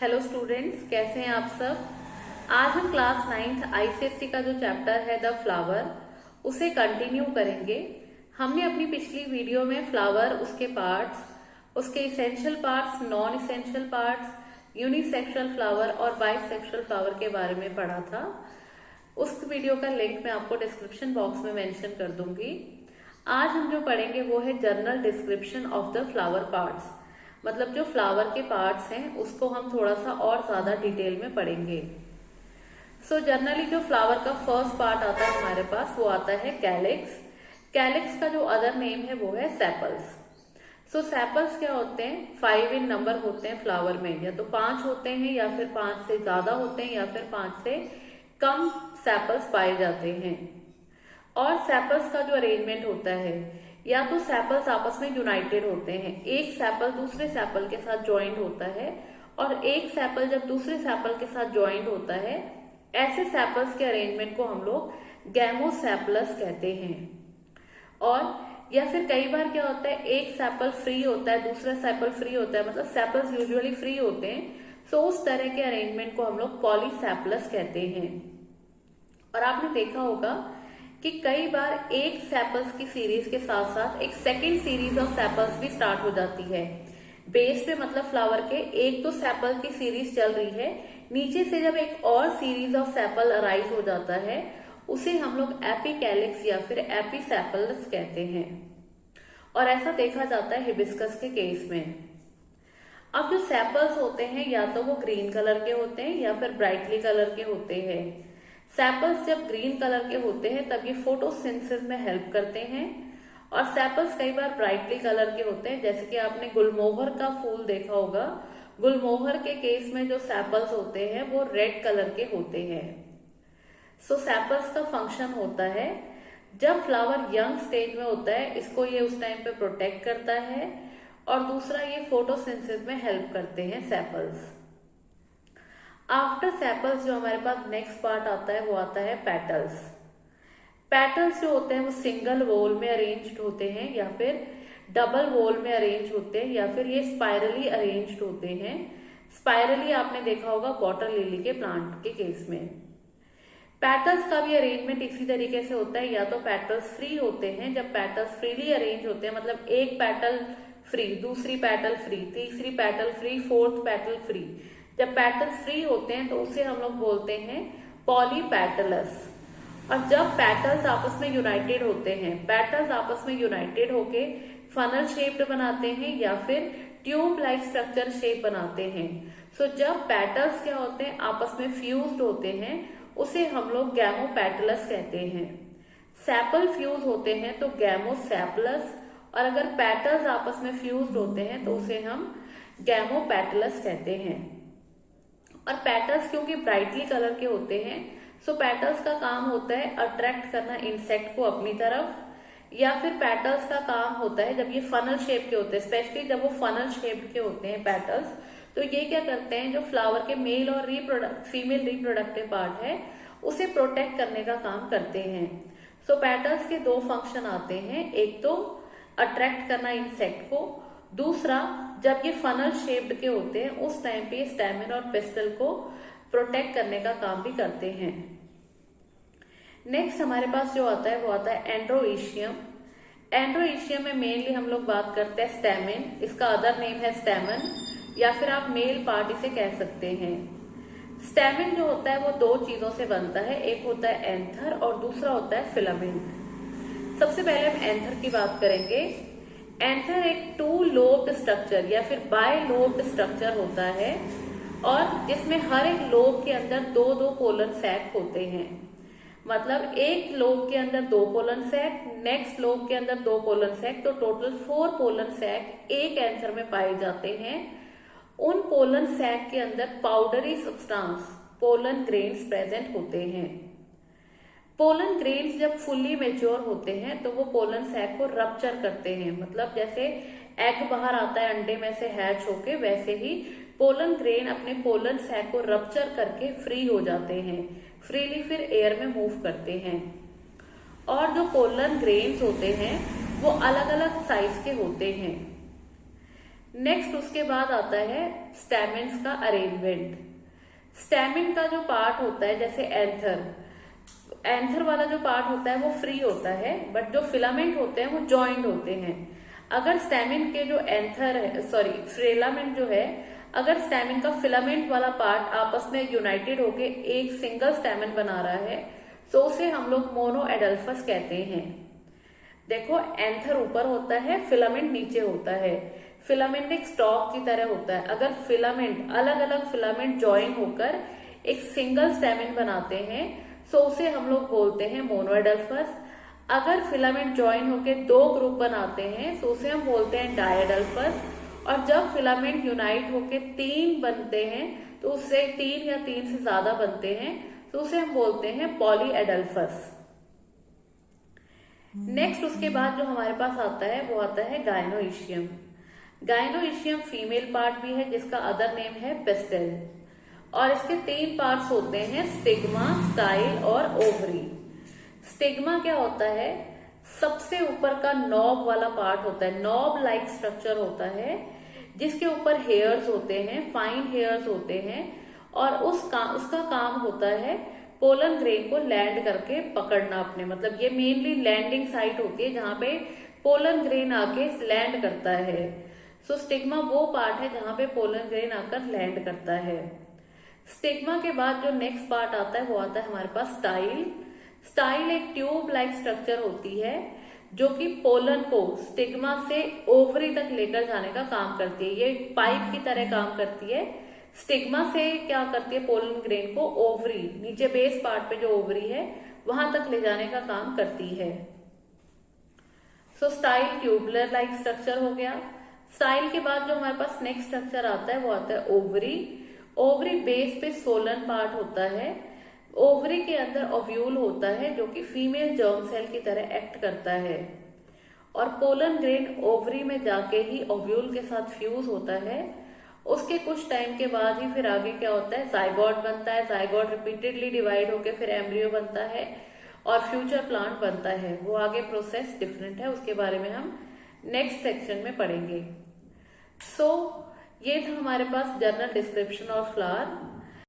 Hello students, कैसे हैं आप सब। आज हम क्लास 9th आईसीएससी का जो चैप्टर है द फ्लावर उसे कंटिन्यू करेंगे। हमने अपनी पिछली वीडियो में फ्लावर, उसके पार्ट्स, उसके essential parts, non essential parts, unisexual flower और बाइसेक्सुअल फ्लावर के बारे में पढ़ा था। उस वीडियो का लिंक मैं आपको डिस्क्रिप्शन बॉक्स में मेंशन कर दूंगी। आज हम जो पढ़ेंगे वो है general description of the flower parts, मतलब जो फ्लावर के पार्ट्स हैं उसको हम थोड़ा सा और ज्यादा डिटेल में पढ़ेंगे। सो जनरली जो फ्लावर का फर्स्ट पार्ट आता है हमारे पास वो आता है कैलिक्स। कैलिक्स का जो अदर नेम है वो है सेपल्स। सो सेपल्स क्या होते हैं, 5 इन नंबर होते हैं फ्लावर में, या तो 5 होते हैं या फिर 5 से ज्यादा होते हैं या फिर 5 से कम सेपल्स पाए जाते हैं। और सेपल्स का जो अरेंजमेंट होता है, या तो सेपल्स आपस में यूनाइटेड होते हैं, एक सेपल दूसरे सेपल के साथ ज्वाइंट होता है और एक सेपल जब दूसरे सेपल के साथ ज्वाइंट होता है, ऐसे सेपल्स के अरेंजमेंट को हम लोग गैमोसेपलस कहते हैं। और या फिर कई बार क्या होता है, एक सेपल फ्री होता है, दूसरा सेपल फ्री होता है, मतलब सेपल्स यूजुअली फ्री होते हैं, सो उस तरह के अरेंजमेंट को हम लोग पॉलीसेपलस कहते हैं। और आपने देखा होगा कि कई बार एक सेपल्स की सीरीज के साथ साथ एक सेकेंड सीरीज ऑफ सेपल्स भी स्टार्ट हो जाती है। बेस पे मतलब फ्लावर के एक तो सेपल की सीरीज चल रही है, नीचे से जब एक और सीरीज ऑफ सेपल अराइज हो जाता है उसे हम लोग एपिकैलिक्स या फिर एपिसेपल्स कहते हैं। और ऐसा देखा जाता है हिबिस्कस के केस में। अब जो सेपल्स होते हैं या तो वो ग्रीन कलर के होते हैं या फिर ब्राइटली कलर के होते हैं। सेपल्स जब ग्रीन कलर के होते हैं तब ये फोटोसिंथेसिस में हेल्प करते हैं, और सेपल्स कई बार ब्राइटली कलर के होते हैं, जैसे कि आपने गुलमोहर का फूल देखा होगा। गुलमोहर के केस में जो सेपल्स होते हैं वो रेड कलर के होते हैं। सो सेपल्स का फंक्शन होता है, जब फ्लावर यंग स्टेज में होता है इसको ये उस टाइम पे प्रोटेक्ट करता है, और दूसरा ये फोटोसिंथेसिस में हेल्प करते हैं सेपल्स। आफ्टर सेपल्स जो हमारे पास नेक्स्ट पार्ट आता है वो आता है पेटल्स। पेटल्स जो होते हैं वो सिंगल वोल में अरेंज्ड होते हैं या फिर डबल वोल में अरेंज होते हैं, या फिर ये स्पाइरली अरेंज्ड होते हैं। स्पाइरली आपने देखा होगा वाटर लिली के प्लांट के केस में। पेटल्स का भी अरेंजमेंट इसी तरीके से होता है, या तो पेटल्स फ्री होते हैं, जब पेटल्स फ्रीली अरेंज होते हैं मतलब एक पेटल फ्री, दूसरी पेटल फ्री, तीसरी petal free, fourth petal free, जब पेटल्स फ्री होते हैं तो उसे हम लोग बोलते हैं पॉलीपेटलस। और जब पेटल्स आपस में यूनाइटेड होते हैं, पेटल्स आपस में यूनाइटेड होके फनल शेप्ड बनाते हैं या फिर ट्यूब लाइक स्ट्रक्चर शेप बनाते हैं। सो जब पेटल्स क्या होते हैं आपस में फ्यूज्ड होते हैं उसे हम लोग गैमोपेटलस कहते हैं। सेपल फ्यूज होते हैं तो गैमोसेपलस, और अगर पेटल्स आपस में फ्यूज्ड होते हैं तो उसे हम गैमोपेटलस कहते हैं। और पेटल्स क्योंकि ब्राइटली कलर के होते हैं, सो पेटल्स का काम होता है अट्रैक्ट करना इंसेक्ट को अपनी तरफ, या फिर पेटल्स का काम होता है जब ये फनल शेप के होते हैं, स्पेशली जब वो फनल शेप के होते हैं पेटल्स, तो ये क्या करते हैं, जो फ्लावर के मेल और फीमेल रिप्रोडक्टिव पार्ट है उसे प्रोटेक्ट करने का काम करते हैं। सो पेटल्स के 2 फंक्शन आते हैं, एक तो अट्रैक्ट करना इंसेक्ट को, दूसरा जब ये फनल शेप्ड के होते हैं उस टाइम पे स्टैमेन और पेस्टल को प्रोटेक्ट करने का काम भी करते हैं। नेक्स्ट हमारे पास जो आता है वो आता है एंड्रोइशियम। एंड्रोइशियम में मेनली हम लोग बात करते हैं स्टैमेन, इसका अदर नेम है स्टैमन, या फिर आप मेल पार्ट इसे कह सकते हैं। स्टैमेन जो होता है वो 2 चीजों से बनता है, एक होता है एंथर और दूसरा होता है फिलामेंट। सबसे पहले हम एंथर की बात करेंगे। एंथर एक 2 लोब्ड स्ट्रक्चर या फिर बाय लोब्ड स्ट्रक्चर होता है, और जिसमें हर एक लोब के अंदर 2-2 पोलन सैक होते हैं। मतलब एक लोब के अंदर 2 पोलन सैक, नेक्स्ट लोब के अंदर 2 पोलन सैक, तो टोटल 4 पोलन सैक एक एंथर में पाए जाते हैं। उन पोलन सैक के अंदर powdery substance pollen grains present होते हैं। पोलन ग्रेन्स जब फुल्ली मेच्योर होते हैं तो वो पोलन सैक को रप्चर करते हैं, मतलब जैसे एग बाहर आता है अंडे में से हैच होके, वैसे ही पोलन ग्रेन अपने पोलन सैक को रप्चर करके फ्री हो जाते हैं, फ्रीली फिर एयर में मूव करते हैं। और जो पोलन ग्रेन्स होते हैं वो अलग अलग साइज के होते हैं। नेक्स्ट उसके बाद आता है स्टैमेन्स का अरेंजमेंट। स्टैमेन का जो पार्ट होता है, जैसे एंथर वाला जो पार्ट होता है वो फ्री होता है, बट जो फिलामेंट होते हैं वो जॉइंट होते हैं। अगर स्टैमेन के जो फिलामेंट जो है, अगर स्टैमेन का फिलामेंट वाला पार्ट आपस में यूनाइटेड होके एक सिंगल स्टैमेन बना रहा है तो उसे हम लोग मोनोएडल्फस कहते हैं। देखो, एंथर ऊपर होता है, फिलामेंट नीचे होता है। फिलामेंट एक स्टॉक की तरह होता है। अगर फिलामेंट अलग अलग फिलामेंट ज्वाइन होकर एक सिंगल स्टैमेन बनाते हैं तो उसे हम लोग बोलते हैं मोनोएडल्फस। अगर फिलामेंट ज्वाइन होकर दो ग्रुप बनाते हैं तो उसे हम बोलते हैं डायएडल्फस। और जब फिलामेंट यूनाइट होकर तीन बनते हैं तो उससे तीन या तीन से ज्यादा बनते हैं तो उसे हम बोलते हैं पॉलीएडल्फस। नेक्स्ट उसके बाद जो हमारे पास आता है वो आता है गायनोइशियम। गायनोइशियम फीमेल पार्ट भी है जिसका अदर नेम है पेस्टेल, और इसके तीन पार्ट्स होते हैं, स्टिग्मा, स्टाइल और ओवरी। स्टिग्मा क्या होता है? सबसे ऊपर का नॉब वाला पार्ट होता है, नॉब लाइक स्ट्रक्चर होता है जिसके ऊपर हेयर्स होते हैं, फाइन हेयर्स होते हैं, और उसका काम होता है पोलन ग्रेन को लैंड करके पकड़ना अपने, मतलब ये मेनली लैंडिंग साइट होती है जहां पे पोलन ग्रेन आके लैंड करता है। सो स्टिग्मा वो पार्ट है जहां पे पोलन ग्रेन आकर लैंड करता है। स्टिग्मा के बाद जो नेक्स्ट पार्ट आता है वो आता है हमारे पास स्टाइल। स्टाइल एक ट्यूब लाइक स्ट्रक्चर होती है जो कि पोलन को स्टिग्मा से ओवरी तक लेकर जाने का काम करती है। ये पाइप की तरह काम करती है। स्टिग्मा से क्या करती है, पोलन ग्रेन को ओवरी, नीचे बेस पार्ट पे जो ओवरी है वहां तक ले जाने का काम करती है। सो स्टाइल ट्यूबुलर लाइक स्ट्रक्चर हो गया। स्टाइल के बाद जो हमारे पास नेक्स्ट स्ट्रक्चर आता है वो आता है ओवरी। ओवरी बेस पे सोलन पार्ट होता है। ओवरी के अंदर ओव्यूल होता है जो कि फीमेल जर्म सेल की तरह एक्ट करता है, और पोलन ग्रेन ओवरी में जाके ही ओव्यूल के साथ फ्यूज होता है। उसके कुछ टाइम के बाद ही फिर आगे क्या होता है, जाइगोट बनता है। जाइगोट रिपीटेडली डिवाइड होकर फिर एम्ब्रियो बनता है और फ्यूचर प्लांट बनता है। वो आगे प्रोसेस डिफरेंट है, उसके बारे में हम नेक्स्ट सेक्शन में पढ़ेंगे। सो ये था हमारे पास जनरल डिस्क्रिप्शन ऑफ फ्लावर।